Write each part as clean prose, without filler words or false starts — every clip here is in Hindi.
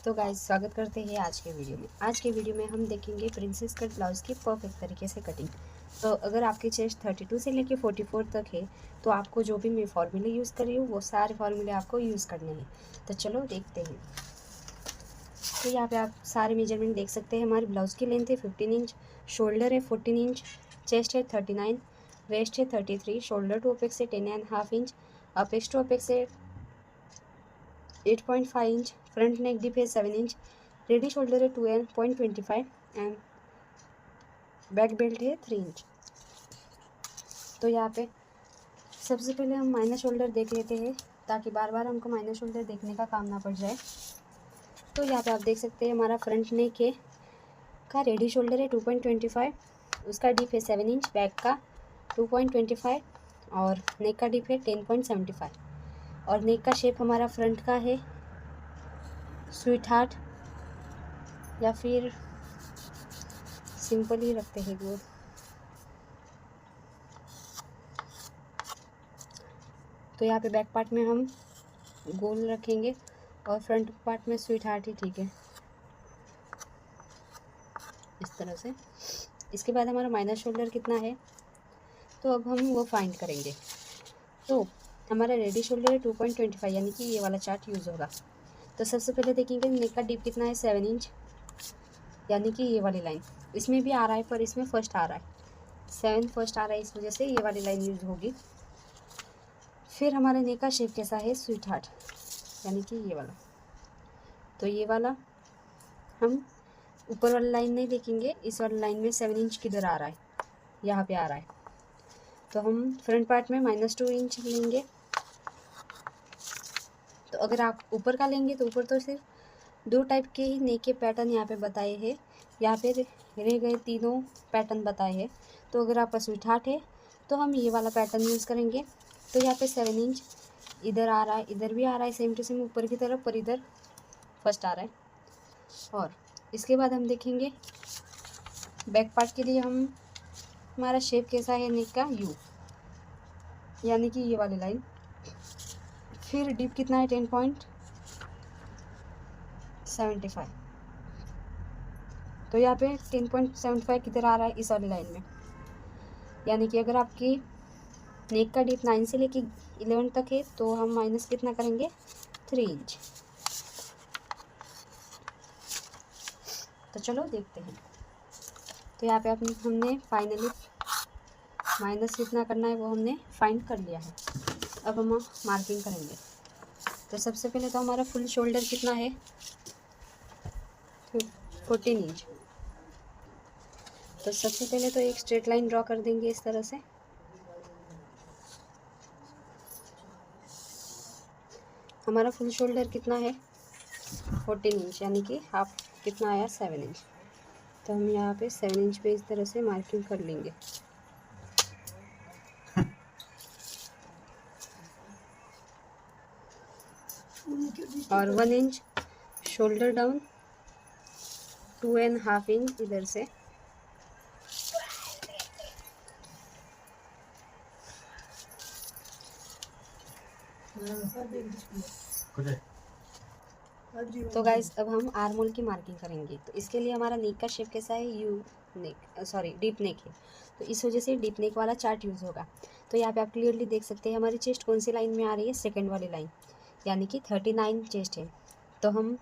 तो गाइस स्वागत करते हैं आज के वीडियो में। आज के वीडियो में हम देखेंगे प्रिंसेस कट ब्लाउज़ की परफेक्ट तरीके से कटिंग। तो अगर आपकी चेस्ट 32 से लेके 44 तक है तो आपको जो भी मैं फार्मूले यूज़ कर रही हूँ वो सारे फार्मूले आपको यूज़ करने हैं। तो चलो देखते हैं। तो यहाँ पे आप सारे मेजरमेंट देख सकते हैं। हमारी ब्लाउज़ की लेंथ है 15 इंच, शोल्डर है 14 इंच, चेस्ट है 39, वेस्ट है 33, शोल्डर टू अपेक्स है 10.5 इंच, अपेक्स टू अपेक्स है 8.5 इंच, फ्रंट नेक डीप है 7 इंच, रेडी शोल्डर है 2.25 एंड बैक बेल्ट है 3 इंच। तो यहाँ पे सबसे पहले हम माइनर शोल्डर देख लेते हैं ताकि बार बार हमको माइनर शोल्डर देखने का काम ना पड़ जाए। तो यहाँ पे आप देख सकते हैं हमारा फ्रंट नेक है का रेडी शोल्डर है 2.25, उसका डीप है 7 इंच, बैक का 2.25 और नेक का डीप है 10.75 और नेक का शेप हमारा फ्रंट का है स्वीट हार्ट या फिर सिंपल ही रखते हैं वो। तो यहाँ पे बैक पार्ट में हम गोल रखेंगे और फ्रंट पार्ट में स्वीट हार्ट ही ठीक है, इस तरह से। इसके बाद हमारा माइनर शोल्डर कितना है तो अब हम वो फाइंड करेंगे। तो हमारा रेडी शोल्डर है 2.25 यानी कि ये वाला चार्ट यूज़ होगा। तो सबसे पहले देखेंगे नेक का डीप कितना है 7 इंच यानी कि ये वाली लाइन इसमें भी आ रहा है पर इसमें फर्स्ट आ रहा है 7 फर्स्ट आ रहा है, इस वजह से ये वाली लाइन यूज़ होगी। फिर हमारे नेक का शेप कैसा है स्वीट हार्ट यानी कि ये वाला। तो ये वाला हम ऊपर वाली लाइन नहीं देखेंगे, इस वाली लाइन में 7 इंच किधर आ रहा है, यहाँ पे आ रहा है। तो हम फ्रंट पार्ट में -2 इंच लेंगे। तो अगर आप ऊपर का लेंगे तो ऊपर तो सिर्फ 2 टाइप के ही नेक के पैटर्न यहाँ पे बताए हैं, यहाँ पे रह गए तीनों पैटर्न बताए हैं। तो अगर आपका स्वीट हार्ट है तो हम ये वाला पैटर्न यूज़ करेंगे। तो यहाँ पे 7 इंच इधर आ रहा है, इधर भी आ रहा है सेम टू सेम ऊपर की तरफ, पर इधर फर्स्ट आ रहा है। और इसके बाद हम देखेंगे बैक पार्ट के लिए हम हमारा शेप कैसा है नेक का यू यानी कि ये वाली लाइन। फिर डीप कितना है 10.75। तो यहाँ पे 10.75 किधर आ रहा है इस वाली लाइन में, यानी कि अगर आपकी नेक का डीप 9 से लेके 11 तक है तो हम माइनस कितना करेंगे 3 इंच। तो चलो देखते हैं। तो यहाँ पे हमने फाइनली माइनस कितना करना है वो हमने फाइंड कर लिया है। अब हम मार्किंग करेंगे। तो सबसे पहले तो हमारा फुल शोल्डर कितना है 14 इंच। तो सबसे पहले तो एक स्ट्रेट लाइन ड्रॉ कर देंगे इस तरह से। हमारा फुल शोल्डर कितना है 14 इंच यानी कि हाफ कितना आया 7 इंच। तो हम यहाँ पे 7 इंच पे इस तरह से मार्किंग कर लेंगे। और 1 इंच शोल्डर डाउन, 2.5 इंच इधर से। तो गाइस अब हम आर्म होल की मार्किंग करेंगे। तो इसके लिए हमारा नेक का शेप कैसा है you neck, sorry deep neck है, तो इस वजह से डीप नेक वाला चार्ट यूज़ होगा। तो यहाँ पे आप क्लियरली देख सकते हैं हमारी चेस्ट कौन सी लाइन में आ रही है, सेकंड वाली लाइन यानी कि 39 चेस्ट है। तो हम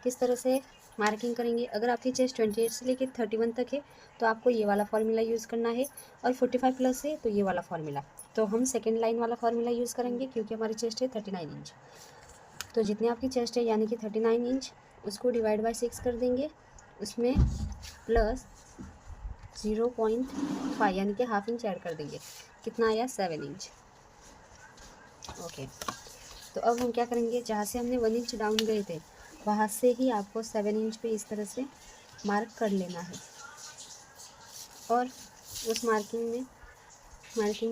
किस तरह से मार्किंग करेंगे, अगर आपकी चेस्ट 28 से लेकर 31 तक है तो आपको ये वाला फार्मूला यूज़ करना है, और 45 प्लस है तो ये वाला फार्मूला। तो हम सेकेंड लाइन वाला फार्मूला यूज़ करेंगे क्योंकि हमारी चेस्ट है 39 इंच। तो जितनी आपकी चेस्ट है यानी कि 39 इंच उसको डिवाइड बाय 6 कर देंगे, उसमें प्लस 0.5 यानी कि हाफ इंच ऐड कर देंगे, कितना आया 7 इंच। ओके। तो अब हम क्या करेंगे, जहाँ से हमने 1 इंच डाउन गए थे वहाँ से ही आपको 7 इंच पे इस तरह से मार्क कर लेना है, और उस मार्किंग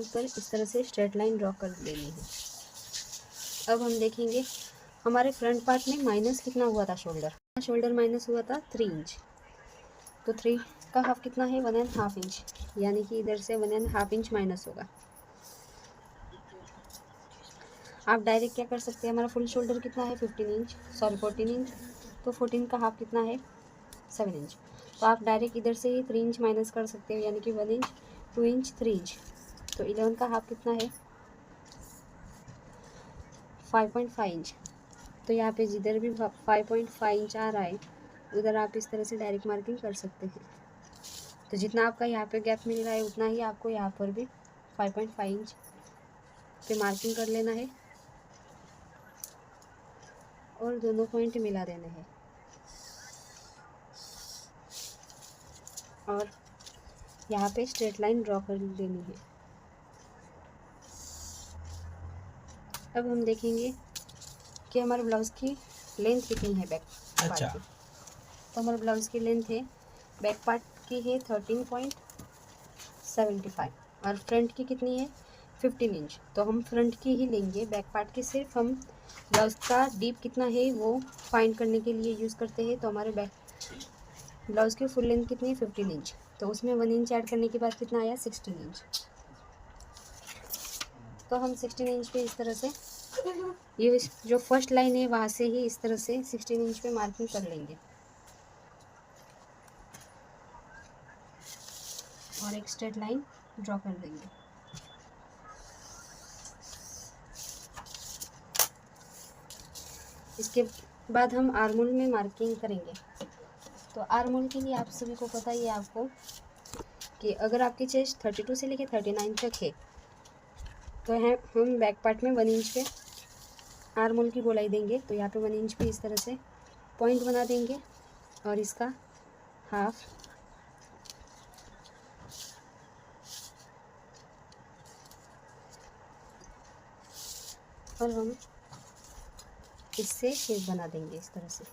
पर इस तरह से स्ट्रेट लाइन ड्रॉ कर लेनी है। अब हम देखेंगे हमारे फ्रंट पार्ट में माइनस कितना हुआ था, शोल्डर माइनस हुआ था 3 इंच। तो 3 का हाफ कितना है 1.5 इंच, यानी कि इधर से 1.5 इंच माइनस होगा। आप डायरेक्ट क्या कर सकते हैं, हमारा फुल शोल्डर कितना है 14 इंच। तो 14 का हाफ कितना है 7 इंच। तो आप डायरेक्ट इधर से ही 3 इंच माइनस कर सकते हो, यानी कि 1 इंच 2 इंच 3 इंच। तो 11 का हाफ कितना है 5.5 इंच। तो यहाँ पे जिधर भी 5.5 इंच आ रहा है उधर आप इस तरह से डायरेक्ट मार्किंग कर सकते हैं। तो जितना आपका यहाँ पे गैप मिल रहा है उतना ही आपको यहाँ पर भी 5.5 इंच पे मार्किंग कर लेना है और दोनों पॉइंट मिला देना है। और यहाँ पे स्ट्रेट लाइन ड्रॉ कर देनी है। अब हम देखेंगे कि हमारे ब्लाउज़ की लेंथ कितनी है बैक पार्ट की। तो हमारे ब्लाउज़ की लेंथ है बैक पार्ट की है 13.75 और फ्रंट की कितनी है 15 इंच। तो हम फ्रंट की ही लेंगे, बैक पार्ट की सिर्फ हम ब्लाउज़ का डीप कितना है वो फाइंड करने के लिए यूज़ करते हैं। तो हमारे बैक ब्लाउज़ की फुल लेंथ कितनी है 15 इंच, तो उसमें 1 इंच ऐड करने के बाद कितना आया 16 इंच। तो हम 16 इंच पे इस तरह से ये जो फर्स्ट लाइन है वहाँ से ही इस तरह से 16 इंच पे मार्किंग कर लेंगे और एक स्ट्रेट लाइन ड्रॉ कर देंगे। इसके बाद हम आर्मोल में मार्किंग करेंगे। तो आर्मोल के लिए आप सभी को पता ही है आपको कि अगर आपकी चेस्ट 32 से लेकर 39 तक है तो हम बैक पार्ट में 1 इंच पे आर्मोल की गोलाई देंगे। तो यहाँ पे 1 इंच पे इस तरह से पॉइंट बना देंगे और इसका हाफ और हम इससे शेप बना देंगे इस तरह से।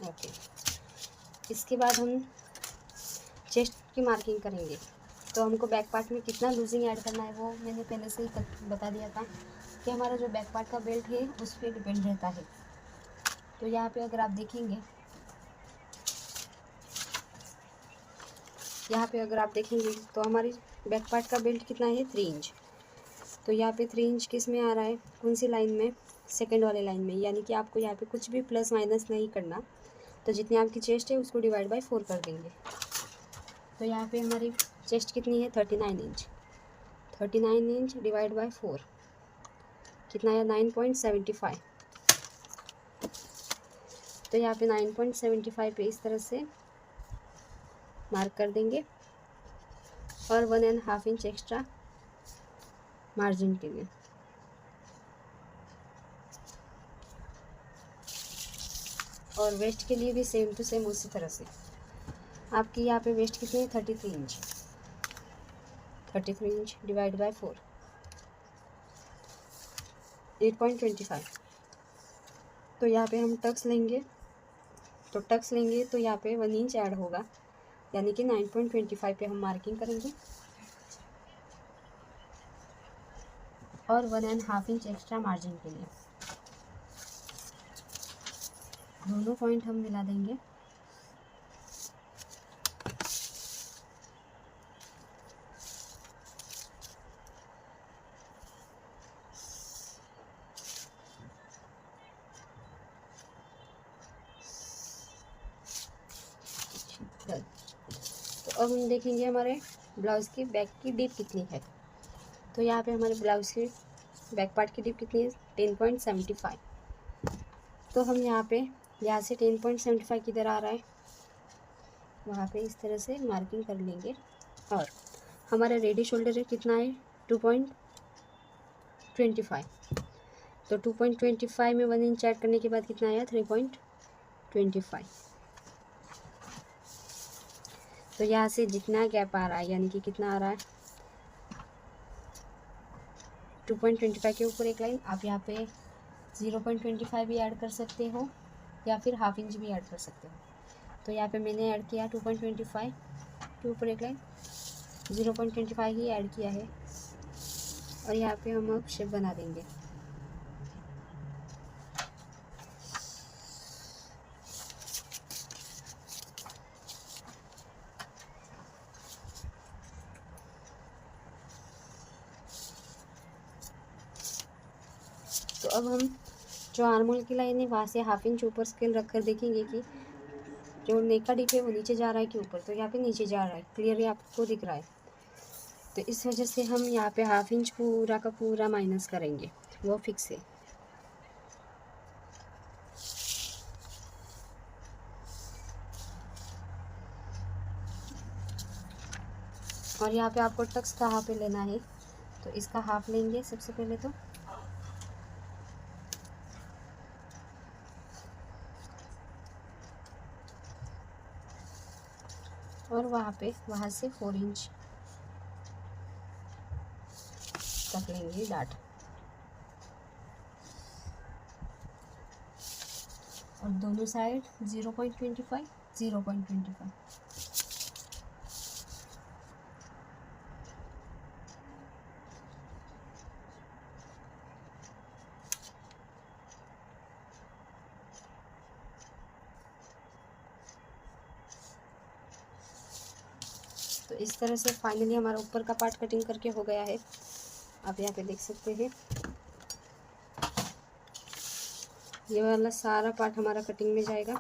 ओके, इसके बाद हम चेस्ट की मार्किंग करेंगे। तो हमको बैक पार्ट में कितना लूजिंग ऐड करना है वो मैंने पहले से ही बता दिया था कि हमारा जो बैक पार्ट का बेल्ट है उस पर डिपेंड रहता है। तो यहाँ पे अगर आप देखेंगे, तो हमारी बैक पार्ट का बेल्ट कितना है 3 इंच। तो यहाँ पे 3 इंच किस में आ रहा है, कौन सी लाइन में, सेकंड वाले लाइन में, यानी कि आपको यहाँ पे कुछ भी प्लस माइनस नहीं करना। तो जितनी आपकी चेस्ट है उसको डिवाइड बाय 4 कर देंगे। तो यहाँ पे हमारी चेस्ट कितनी है 39 इंच। 39 इंच डिवाइड बाय 4 कितना है 9.75। तो यहाँ पे 9.75 पे इस तरह से मार्क कर देंगे और 1.5 इंच एक्स्ट्रा मार्जिन के लिए। और वेस्ट के लिए भी सेम टू सेम उसी तरह से। आपकी यहाँ पे वेस्ट कितनी है 33 इंच। 33 inch divide by 4 8.25। तो यहाँ पे हम टक्स लेंगे, तो टक्स लेंगे तो यहाँ पे 1 इंच ऐड होगा, यानी कि 9.25 पे हम मार्किंग करेंगे और 1.5 इंच एक्स्ट्रा मार्जिन के लिए। दोनों पॉइंट हम मिला देंगे तो अब हम देखेंगे हमारे ब्लाउज़ की बैक की डीप कितनी है। तो यहाँ पे हमारे ब्लाउज़ की बैक पार्ट की डीप कितनी है 10.75। तो हम यहाँ से 10.75 किधर आ रहा है वहाँ पे इस तरह से मार्किंग कर लेंगे। और हमारा रेडी शोल्डर है कितना है 2.25। तो 2.25 में 1 इंच ऐड करने के बाद कितना आया 3.25। तो यहाँ से जितना गैप आ रहा है, यानी कि कितना आ रहा है 2.25 के ऊपर एक लाइन, आप यहाँ पे 0.25 भी ऐड कर सकते हो या फिर हाफ इंच भी ऐड कर सकते हो। तो यहाँ पे मैंने ऐड किया 2.25 के ऊपर एक लाइन, 0.25 ही ऐड किया है और यहाँ पे हम अब शेप बना देंगे। अब हम जो आर्मोल की लाइन है वहाँ से 1/2 इंच ऊपर स्केल रख कर देखेंगे कि जो नेक का डिप है वो नीचे जा रहा है कि ऊपर। तो यहाँ पे नीचे जा रहा है, क्लियरली आपको दिख रहा है। तो इस वजह से हम यहाँ पे 1/2 इंच पूरा का पूरा माइनस करेंगे, वो फिक्स है। और यहाँ पे आपको टक्स कहाँ पे लेना है, तो इसका हाफ लेंगे सबसे पहले तो। और वहाँ से 4 इंच तक लेंगे डाट। और दोनों साइड 0.25 0.25। तो इस तरह से फाइनली हमारा ऊपर का पार्ट कटिंग करके हो गया है। आप यहाँ पे देख सकते हैं ये वाला सारा पार्ट हमारा कटिंग में जाएगा।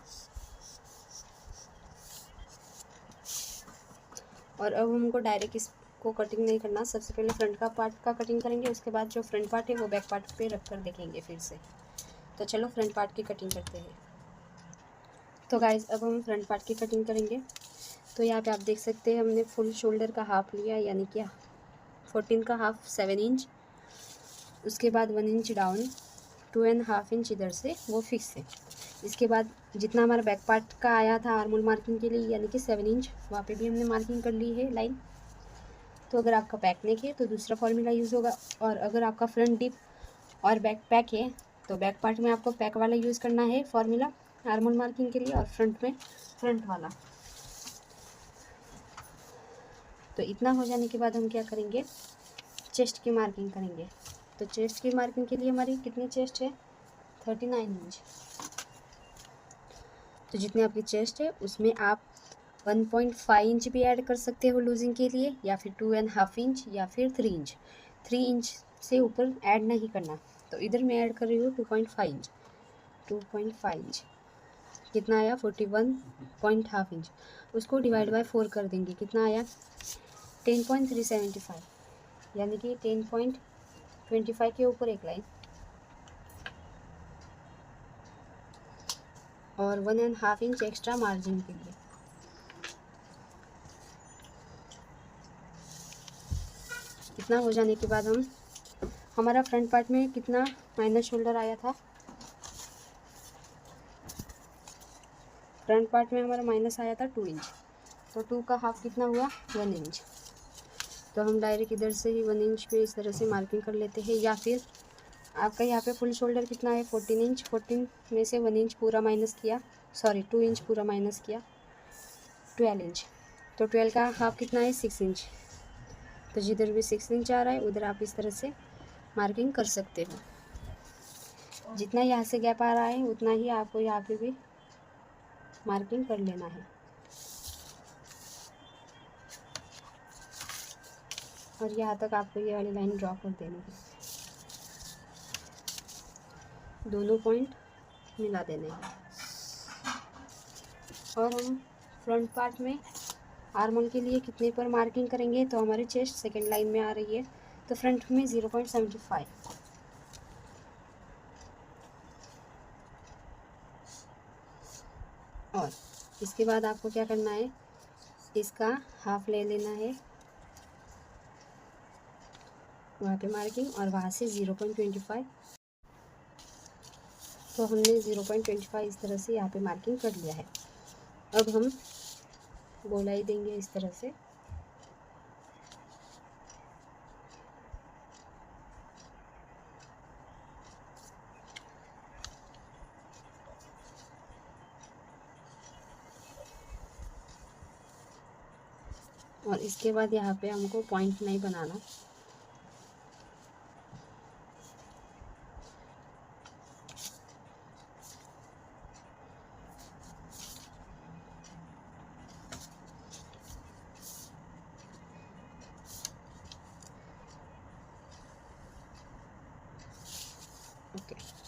और अब हमको डायरेक्ट इसको कटिंग नहीं करना, सबसे पहले फ्रंट का पार्ट का कटिंग करेंगे, उसके बाद जो फ्रंट पार्ट है वो बैक पार्ट पे रख कर देखेंगे फिर से। तो चलो फ्रंट पार्ट की कटिंग करते हैं। तो गाइज अब हम फ्रंट पार्ट की कटिंग करेंगे। तो यहाँ पे आप देख सकते हैं हमने फुल शोल्डर का हाफ लिया, यानी कि 14 का हाफ 7 इंच, उसके बाद 1 इंच डाउन, 2.5 इंच इधर से, वो फिक्स है। इसके बाद जितना हमारा बैक पार्ट का आया था आर्मोल मार्किंग के लिए, यानी कि 7 इंच, वहाँ पे भी हमने मार्किंग कर ली है लाइन। तो अगर आपका बैक नेक है तो दूसरा फॉर्मूला यूज़ होगा, और अगर आपका फ्रंट डिप और बैक पैक है तो बैक पार्ट में आपको पैक वाला यूज़ करना है फॉर्मूला आर्मोल मार्किंग के लिए, और फ्रंट में फ्रंट वाला। तो इतना हो जाने के बाद हम क्या करेंगे, चेस्ट की मार्किंग करेंगे। तो चेस्ट की मार्किंग के लिए हमारी कितनी चेस्ट है, 39 इंच। तो जितनी आपकी चेस्ट है उसमें आप 1.5 इंच भी ऐड कर सकते हो लूजिंग के लिए, या फिर 2.5 इंच, या फिर 3 इंच। 3 इंच से ऊपर ऐड नहीं करना। तो इधर मैं ऐड कर रही हूँ 2.5 इंच। 2.5 इंच कितना आया, 41.5 इंच। उसको डिवाइड बाय 4 कर देंगे, कितना आया, 10.375, यानी कि 10.25 के ऊपर एक लाइन, और 1.5 इंच एक्स्ट्रा मार्जिन के लिए। इतना हो जाने के बाद हमारा फ्रंट पार्ट में कितना माइनस शोल्डर आया था, फ्रंट पार्ट में हमारा माइनस आया था 2 इंच। तो 2 का हाफ कितना हुआ, 1 इंच। तो हम डायरेक्ट इधर से ही 1 इंच पे इस तरह से मार्किंग कर लेते हैं। या फिर आपका यहाँ पे फुल शोल्डर कितना है, 14 इंच, 14 में से 1 इंच पूरा माइनस किया, सॉरी 2 इंच पूरा माइनस किया, 12 इंच। तो 12 का हाफ कितना है, 6 इंच। तो जिधर भी 6 इंच आ रहा है उधर आप इस तरह से मार्किंग कर सकते हो। जितना यहाँ से गैप आ रहा है उतना ही आपको यहाँ पे भी मार्किंग कर लेना है। और यहाँ तक आपको ये वाली लाइन ड्रॉ कर देनी है, दोनों पॉइंट मिला देने हैं। और हम फ्रंट पार्ट में आर्मोल के लिए कितने पर मार्किंग करेंगे, तो हमारी चेस्ट सेकंड लाइन में आ रही है, तो फ्रंट में 0.75। और इसके बाद आपको क्या करना है, इसका हाफ ले लेना है वहाँ पे मार्किंग, और वहाँ से 0.25। तो हमने 0.25 इस तरह से यहाँ पे मार्किंग कर लिया है। अब हम गोलाई देंगे इस तरह से, और इसके बाद यहाँ पे हमको पॉइंट नहीं बनाना। Okay, okay.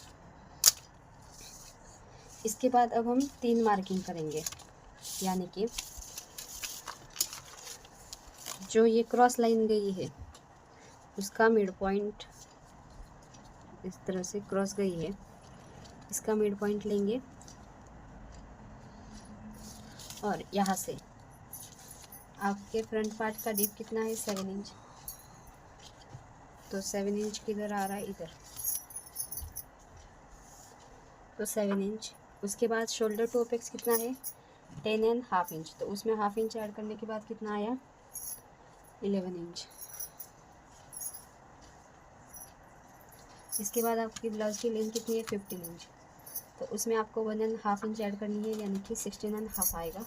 इसके बाद अब हम 3 मार्किंग करेंगे, यानी कि जो ये क्रॉस लाइन गई है उसका मिड पॉइंट इस तरह से क्रॉस गई है, इसका मिड पॉइंट लेंगे और यहाँ से आपके फ्रंट पार्ट का डीप कितना है 7 इंच, तो 7 इंच किधर आ रहा है इधर, तो 7 इंच। उसके बाद शोल्डर टू अपेक्स कितना है 10.5 इंच, तो उसमें हाफ इंच ऐड करने के बाद कितना आया 11 इंच। इसके बाद आपकी ब्लाउज की लेंथ कितनी है 15 इंच, तो उसमें आपको 1.5 इंच ऐड करनी है, यानी कि 16.5 आएगा।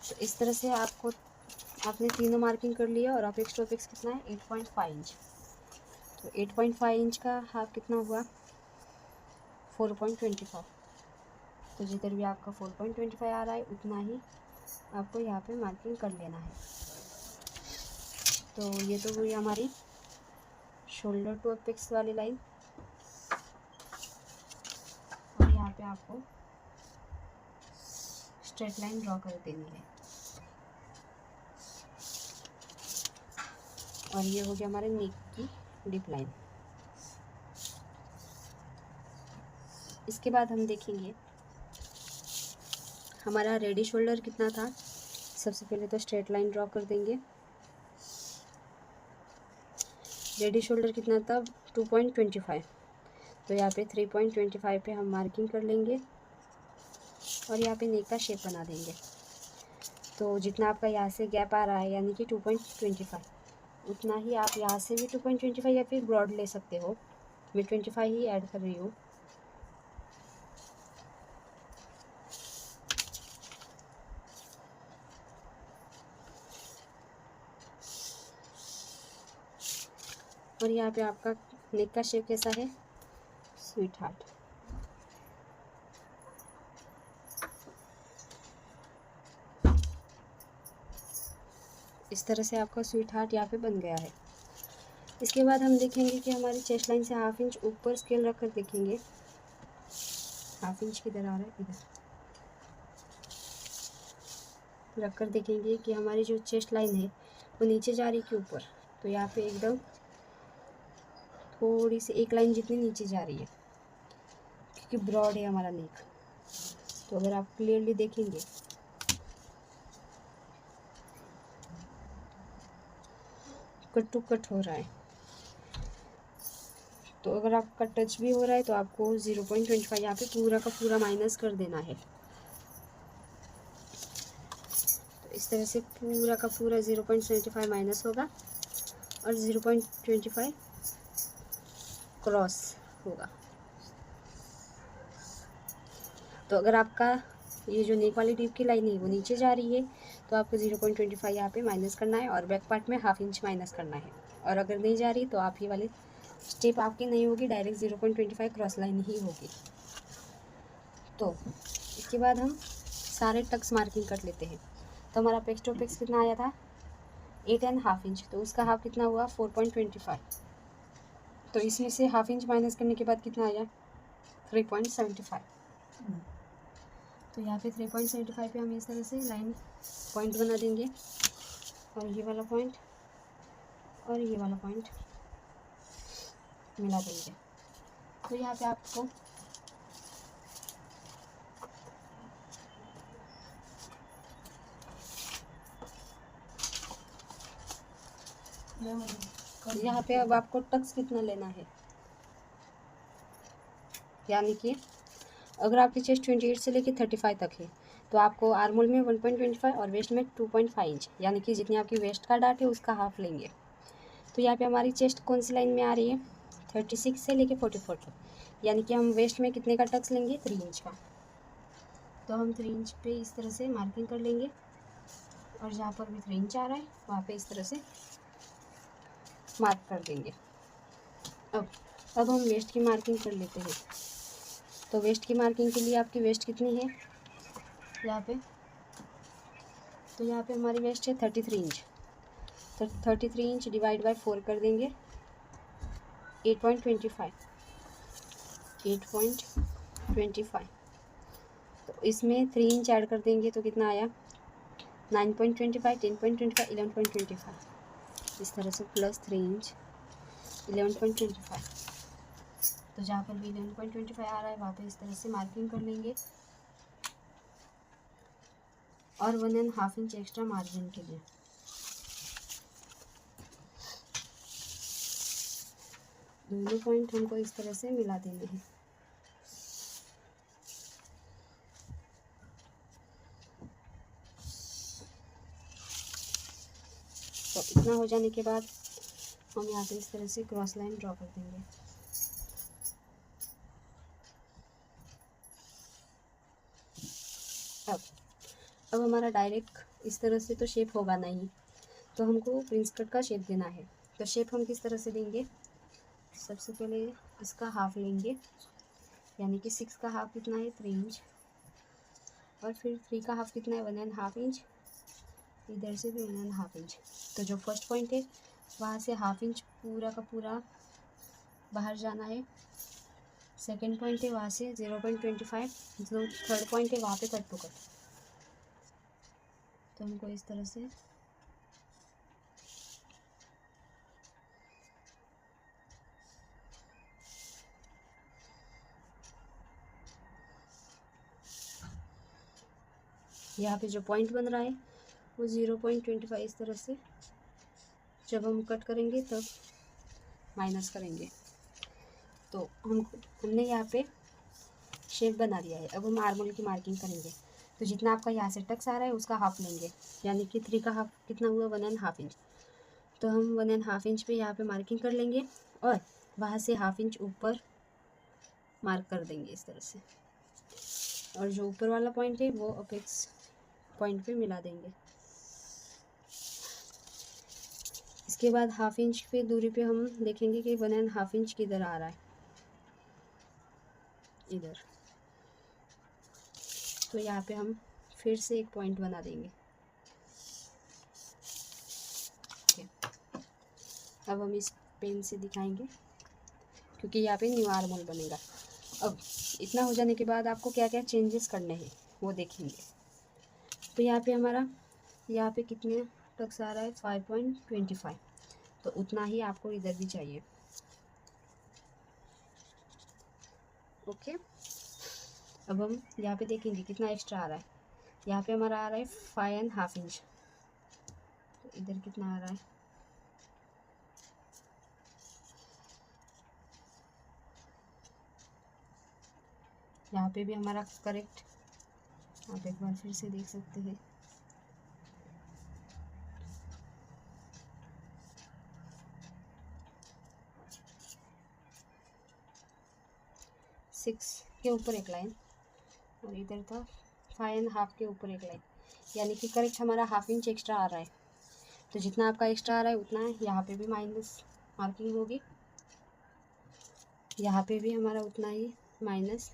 तो इस तरह से आपने तीनों मार्किंग कर लिया और अपेक्स टू अपेक्स कितना है 8.5 इंच, तो 8.5 इंच का हाफ कितना हुआ 4.25। तो जिधर भी आपका 4.25 आ रहा है उतना ही आपको यहाँ पे मार्किंग कर लेना है। तो ये तो हुई हमारी शोल्डर टू अपेक्स वाली लाइन, और यहाँ पे आपको स्ट्रेट लाइन ड्रॉ कर देनी है। और ये हो गया हमारे नेक की डिप लाइन। इसके बाद हम देखेंगे हमारा रेडी शोल्डर कितना था। सबसे पहले तो स्ट्रेट लाइन ड्रॉ कर देंगे। रेडी शोल्डर कितना था 2.25, तो यहाँ पे 3.25 पे हम मार्किंग कर लेंगे और यहाँ पे नेक का शेप बना देंगे। तो जितना आपका यहाँ से गैप आ रहा है यानी कि 2.25, उतना ही आप यहाँ से भी 2.25 या फिर ब्रॉड ले सकते हो। मैं 25 ही ऐड कर रही हूँ। और यहाँ पे आपका नेक का शेप कैसा है स्वीट हार्ट। इस तरह से आपका स्वीट हार्ट यहाँ पे बन गया है। इसके बाद हम देखेंगे कि हमारी चेस्ट लाइन से हाफ इंच ऊपर स्केल रख कर देखेंगे। हाफ इंच किधर आ रहा है इधर रख कर देखेंगे कि हमारी जो चेस्ट लाइन है वो नीचे जा रही है कि ऊपर। तो यहाँ पे एकदम थोड़ी सी एक लाइन जितनी नीचे जा रही है, क्योंकि ब्रॉड है हमारा नेक। तो अगर आप क्लियरली देखेंगे कट टू कट हो रहा है, तो अगर आपका टच भी हो रहा है तो आपको 0.25 यहाँ पे पूरा का पूरा माइनस कर देना है। तो इस तरह से पूरा का पूरा 0.25 माइनस होगा और 0.25 क्रॉस होगा। तो अगर आपका ये जो नेक वाली डीप की लाइन है वो नीचे जा रही है तो आपको 0.25 यहाँ पे माइनस करना है और बैक पार्ट में हाफ इंच माइनस करना है। और अगर नहीं जा रही तो आप ये वाली स्टेप आपकी नहीं होगी, डायरेक्ट 0.25 क्रॉस लाइन ही होगी। तो इसके बाद हम सारे टक्स मार्किंग कर लेते हैं। तो हमारा अपेक्स टू अपेक्स कितना आया था 8.5 इंच, तो उसका हाफ कितना हुआ 4.25। तो इसमें से हाफ इंच माइनस करने के बाद कितना आया 3.75। तो यहाँ पे 3.75 पे हम इस तरह से लाइन पॉइंट बना देंगे और ये वाला पॉइंट और ये वाला पॉइंट मिला देंगे। तो यहाँ पे आपको यहाँ पे अब आपको टक्स कितना लेना है, यानी कि अगर आपकी चेस्ट 28 से लेकर 35 तक है तो आपको आर्मोल में 1.25 और वेस्ट में 2.5 इंच, यानी कि जितनी आपकी वेस्ट का डाट है उसका हाफ लेंगे। तो यहाँ पे हमारी चेस्ट कौन सी लाइन में आ रही है 36 से लेके 44 तक, यानी कि हम वेस्ट में कितने का टक्स लेंगे 3 इंच का। तो हम 3 इंच पे इस तरह से मार्किंग कर लेंगे और जहाँ पर भी 3 इंच आ रहा है वहाँ पे इस तरह से मार्क कर देंगे। अब हम वेस्ट की मार्किंग कर लेते हैं। तो वेस्ट की मार्किंग के लिए आपकी वेस्ट कितनी है यहाँ पे, तो यहाँ पे हमारी वेस्ट है 33 इंच। तो 33 इंच डिवाइड बाय 4 कर देंगे, 8.25, 8.25। तो इसमें 3 इंच ऐड कर देंगे तो कितना आया 9.25, 10.25, 11.25। इस तरह से प्लस 3 इंच 11.25। तो जहाँ पर भी 11.25 आ रहा है वहाँ पे इस तरह से मार्किंग कर लेंगे और 1.5 इंच एक्स्ट्रा मार्जिन के लिए। दोनों पॉइंट हमको इस तरह से मिला देने हैं। तो इतना हो जाने के बाद हम यहाँ पे इस तरह से क्रॉस लाइन ड्रॉ कर देंगे। अब हमारा डायरेक्ट इस तरह से तो शेप होगा नहीं, तो हमको प्रिंस कट का शेप देना है। तो शेप हम किस तरह से देंगे, सबसे पहले इसका हाफ लेंगे, यानी कि 6 का हाफ कितना है 3 इंच, और फिर 3 का हाफ कितना है 1.5 इंच, इधर से भी 1.5 इंच। तो जो फर्स्ट पॉइंट है वहाँ से 1/2 इंच पूरा का पूरा बाहर जाना है। सेकेंड पॉइंट है वहाँ से 0.25, जो थर्ड पॉइंट है वहाँ पे कट टू कट। तो हमको इस तरह से यहाँ पे जो पॉइंट बन रहा है वो 0.25 इस तरह से जब हम कट करेंगे तब माइनस करेंगे। तो हमने यहाँ पे शेप बना दिया है। अब हम आर्मोल की मार्किंग करेंगे। तो जितना आपका यहाँ से टक्स आ रहा है उसका हाफ लेंगे, यानी कि 3 का हाफ कितना हुआ 1.5 इंच। तो हम 1.5 इंच पे यहाँ पे मार्किंग कर लेंगे और वहाँ से 1/2 इंच ऊपर मार्क कर देंगे इस तरह से, और जो ऊपर वाला पॉइंट है वो अपेक्स पॉइंट पे मिला देंगे। इसके बाद 1/2 इंच पे दूरी पे हम देखेंगे कि 1.5 इंच किधर आ रहा है, इधर। तो यहाँ पे हम फिर से एक पॉइंट बना देंगे। अब हम इस पेन से दिखाएंगे क्योंकि यहाँ पे न्यू आर्मोल बनेगा। अब इतना हो जाने के बाद आपको क्या क्या चेंजेस करने हैं वो देखेंगे। तो यहाँ पे हमारा यहाँ पे कितने टक्स आ रहा है 5.25, तो उतना ही आपको इधर भी चाहिए। ओके, अब हम यहाँ पे देखेंगे कितना एक्स्ट्रा आ रहा है। यहाँ पे हमारा आ रहा है 5.5 इंच, तो इधर कितना आ रहा है यहाँ पे भी हमारा करेक्ट, आप एक बार फिर से देख सकते हैं। सिक्स के ऊपर एक लाइन और इधर था 5.5 के ऊपर एक लाइन, यानी कि करेक्ट हमारा 1/2 इंच एक्स्ट्रा आ रहा है। तो जितना आपका एक्स्ट्रा आ रहा है उतना है, यहाँ पे भी माइनस मार्किंग होगी, यहाँ पे भी हमारा उतना ही माइनस,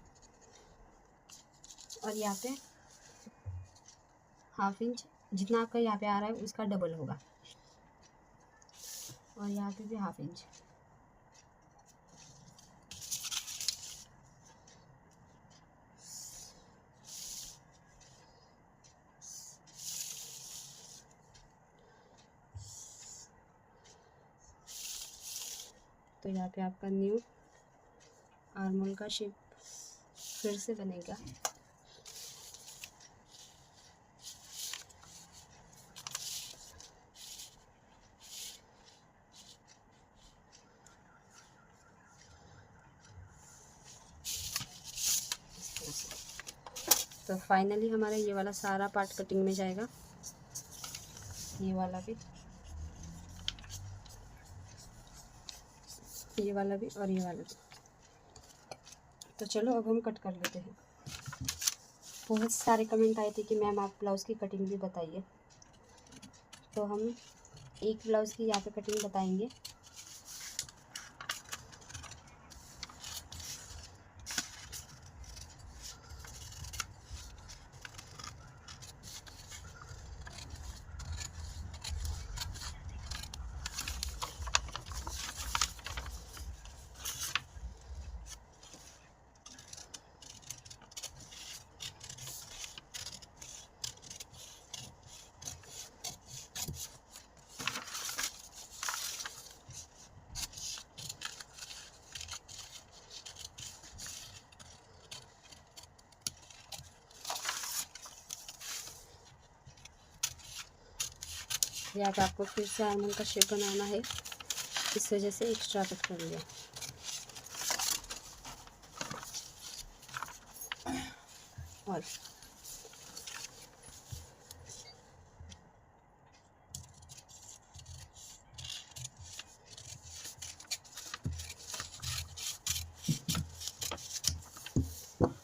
और यहाँ पे 1/2 इंच जितना आपका यहाँ पे आ रहा है उसका डबल होगा, और यहाँ पे भी 1/2 इंच। तो यहाँ पे आपका न्यू आर्मोल का शेप फिर से बनेगा। तो फाइनली हमारा ये वाला सारा पार्ट कटिंग में जाएगा, ये वाला भी, ये वाला भी और ये वाला भी। तो चलो अब हम कट कर लेते हैं। बहुत सारे कमेंट आए थे कि मैम आप ब्लाउज़ की कटिंग भी बताइए, तो हम एक ब्लाउज़ की यहाँ पे कटिंग बताएंगे। यहाँ पे आपको फिर से आर्मन का शेप बनाना है, इस वजह से एक्स्ट्रा कट कर लिया। और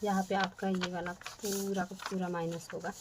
यहाँ पे आपका ये वाला पूरा का पूरा माइनस होगा।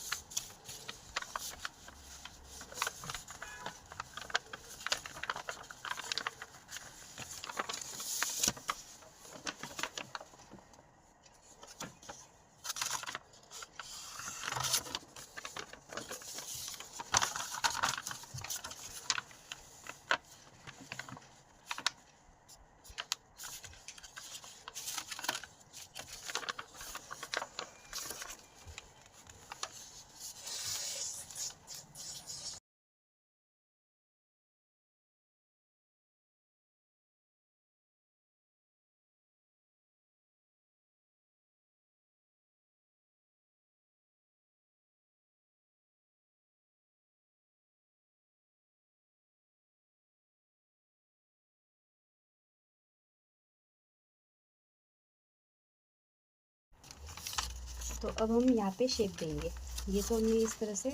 तो अब हम यहाँ पे शेप देंगे। ये तो हमने इस तरह से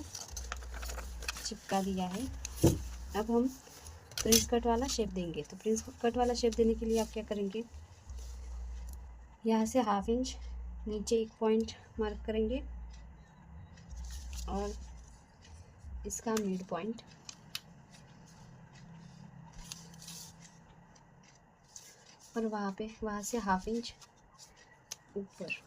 चिपका दिया है। अब हम प्रिंस कट वाला शेप देंगे। तो प्रिंस कट वाला शेप देने के लिए आप क्या करेंगे, यहाँ से 1/2 इंच नीचे एक पॉइंट मार्क करेंगे और इसका मिड पॉइंट, और वहाँ से 1/2 इंच ऊपर।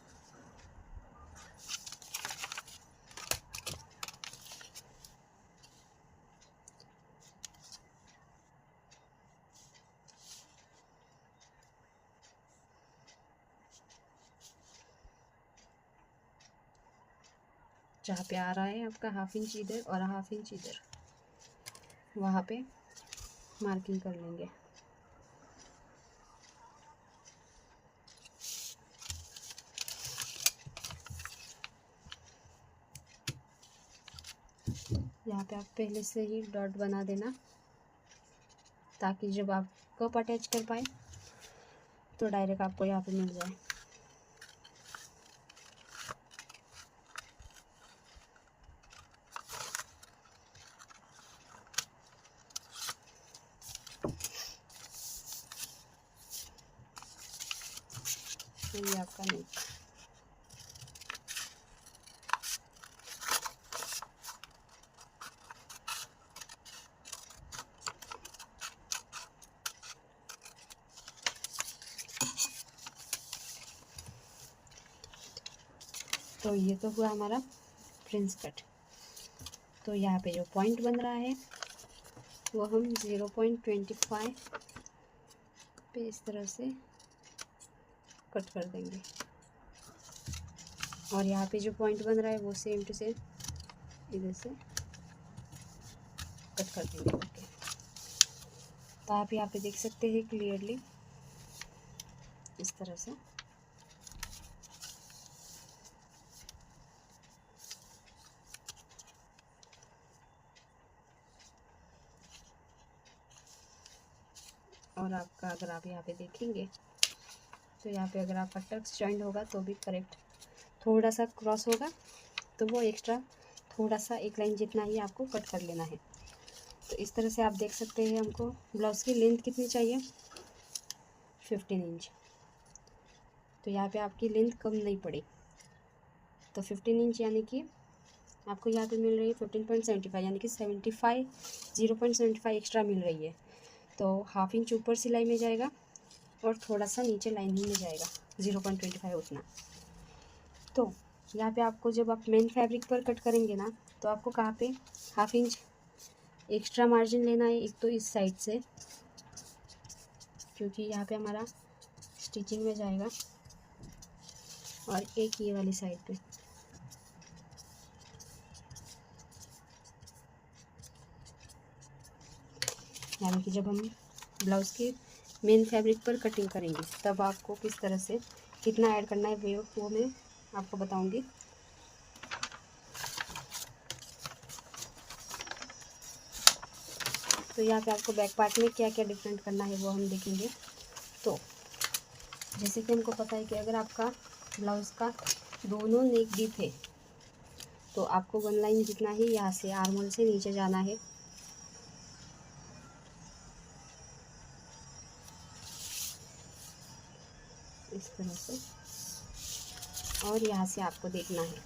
जहाँ पे आ रहा है आपका 1/2 इंच इधर और 1/2 इंच इधर, वहाँ पे मार्किंग कर लेंगे। यहाँ पे आप पहले से ही डॉट बना देना, ताकि जब आप कप अटैच कर पाए तो डायरेक्ट आपको यहाँ पे मिल जाए। तो ये आपका नेक। तो ये तो हुआ हमारा प्रिंस कट। तो यहाँ पे जो पॉइंट बन रहा है वो हम 0.25 पे इस तरह से कट कर देंगे, और यहाँ पे जो पॉइंट बन रहा है वो सेम टू सेम इधर से कट कर देंगे। ओके, तो आप यहाँ पे देख सकते हैं क्लियरली इस तरह से। और आपका अगर आप यहाँ पे देखेंगे तो यहाँ पे अगर आपका टक्स जॉइंट होगा तो भी करेक्ट, थोड़ा सा क्रॉस होगा तो वो एक्स्ट्रा थोड़ा सा एक लाइन जितना ही आपको कट कर लेना है। तो इस तरह से आप देख सकते हैं हमको ब्लाउज़ की लेंथ कितनी चाहिए, 15 इंच। तो यहाँ पे आपकी लेंथ कम नहीं पड़ी, तो 15 इंच यानी कि आपको यहाँ पे मिल रही है 14.75, यानी कि 0.75 एक्स्ट्रा मिल रही है। तो 1/2 इंच ऊपर सिलाई में जाएगा और थोड़ा सा नीचे लाइनिंग में जाएगा 0.25 उतना। तो यहाँ पे आपको जब आप मेन फैब्रिक पर कट करेंगे ना, तो आपको कहाँ पे 1/2 इंच एक्स्ट्रा मार्जिन लेना है। एक तो इस साइड से, क्योंकि यहाँ पे हमारा स्टिचिंग में जाएगा, और एक ये वाली साइड पे। यानी कि जब हम ब्लाउज़ के मेन फैब्रिक पर कटिंग करेंगे तब आपको किस तरह से कितना ऐड करना है वो मैं आपको बताऊंगी। तो यहाँ पे आपको बैक पार्ट में क्या क्या डिफरेंट करना है वो हम देखेंगे। तो जैसे कि हमको पता है कि अगर आपका ब्लाउज़ का दोनों नेक डीप है तो आपको 1 लाइन जितना ही यहाँ से आर्म होल से नीचे जाना है। इस तरह से, और यहाँ से आपको देखना है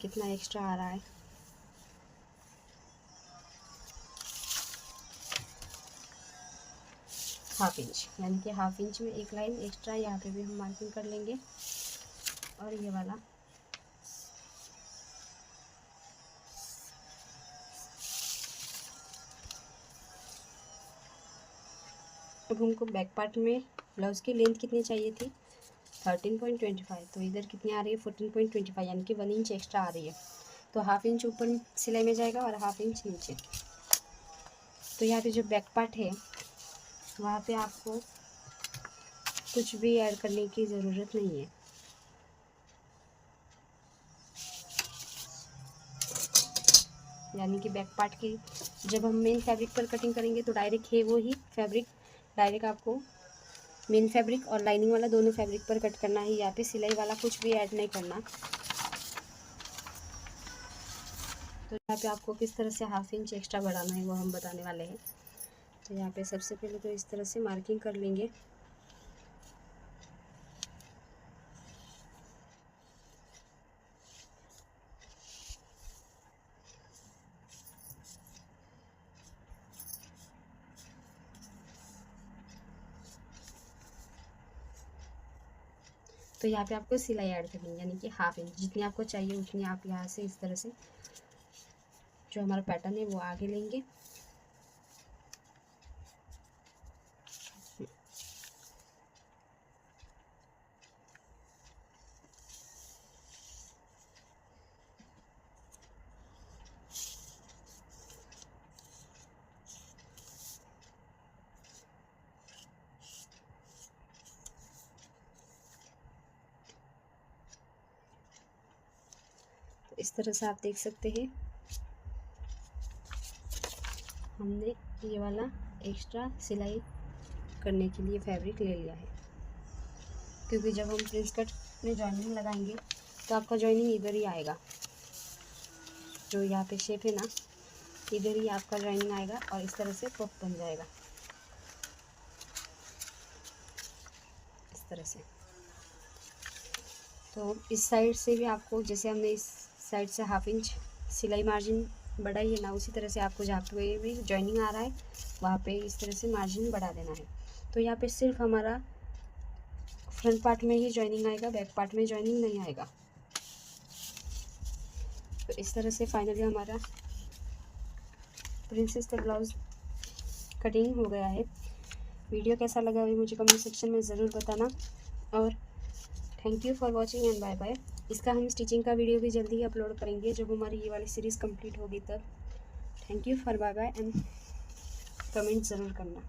कितना एक्स्ट्रा आ रहा है। ½ इंच, यानी कि ½ इंच में 1 लाइन एक्स्ट्रा यहाँ पे भी हम मार्किंग कर लेंगे। और ये वाला अब हमको बैक पार्ट में ब्लाउज़ की लेंथ कितनी चाहिए थी 13.25, तो इधर कितनी आ रही है 14.25, यानी कि 1 इंच एक्स्ट्रा आ रही है। तो ½ इंच ऊपर सिलाई में जाएगा और ½ इंच नीचे। तो यहाँ पे जो बैक पार्ट है वहाँ पे आपको कुछ भी ऐड करने की ज़रूरत नहीं है। यानी कि बैक पार्ट की जब हम मेन फैब्रिक पर कटिंग करेंगे तो डायरेक्ट है वो ही फैब्रिक डायरेक्ट आपको मेन फैब्रिक और लाइनिंग वाला दोनों फैब्रिक पर कट करना है। यहाँ पे सिलाई वाला कुछ भी ऐड नहीं करना। तो यहाँ पे आपको किस तरह से ½ इंच एक्स्ट्रा बढ़ाना है वो हम बताने वाले हैं। तो यहाँ पे सबसे पहले तो इस तरह से मार्किंग कर लेंगे। तो यहाँ पे आपको सिलाई ऐड करनी है, यानी कि ½ इंच जितनी आपको चाहिए उतनी आप यहाँ से इस तरह से जो हमारा पैटर्न है वो आगे लेंगे। तो इस तरह से आप देख सकते हैं हमने ये वाला एक्स्ट्रा सिलाई करने के लिए फैब्रिक ले लिया है, क्योंकि जब हम प्रिंस कट में जॉइनिंग लगाएंगे तो आपका जॉइनिंग इधर ही आएगा। जो यहाँ पे शेप है ना, इधर ही आपका जॉइनिंग आएगा और इस तरह से पफ बन जाएगा इस तरह से। तो इस साइड से भी आपको, जैसे हमने इस साइड से ½ इंच सिलाई मार्जिन बढ़ाई है ना, उसी तरह से आपको जहाँ पे भी जॉइनिंग आ रहा है वहाँ पे इस तरह से मार्जिन बढ़ा देना है। तो यहाँ पे सिर्फ हमारा फ्रंट पार्ट में ही जॉइनिंग आएगा, बैक पार्ट में जॉइनिंग नहीं आएगा। तो इस तरह से फाइनली हमारा प्रिंसेस कट ब्लाउज कटिंग हो गया है। वीडियो कैसा लगा है मुझे कमेंट सेक्शन में ज़रूर बताना, और thank you for watching and bye bye. इसका हम स्टिचिंग का वीडियो भी जल्दी ही अपलोड करेंगे जब हमारी ये वाली सीरीज़ कंप्लीट होगी तब। Thank you for bye bye and comment ज़रूर करना।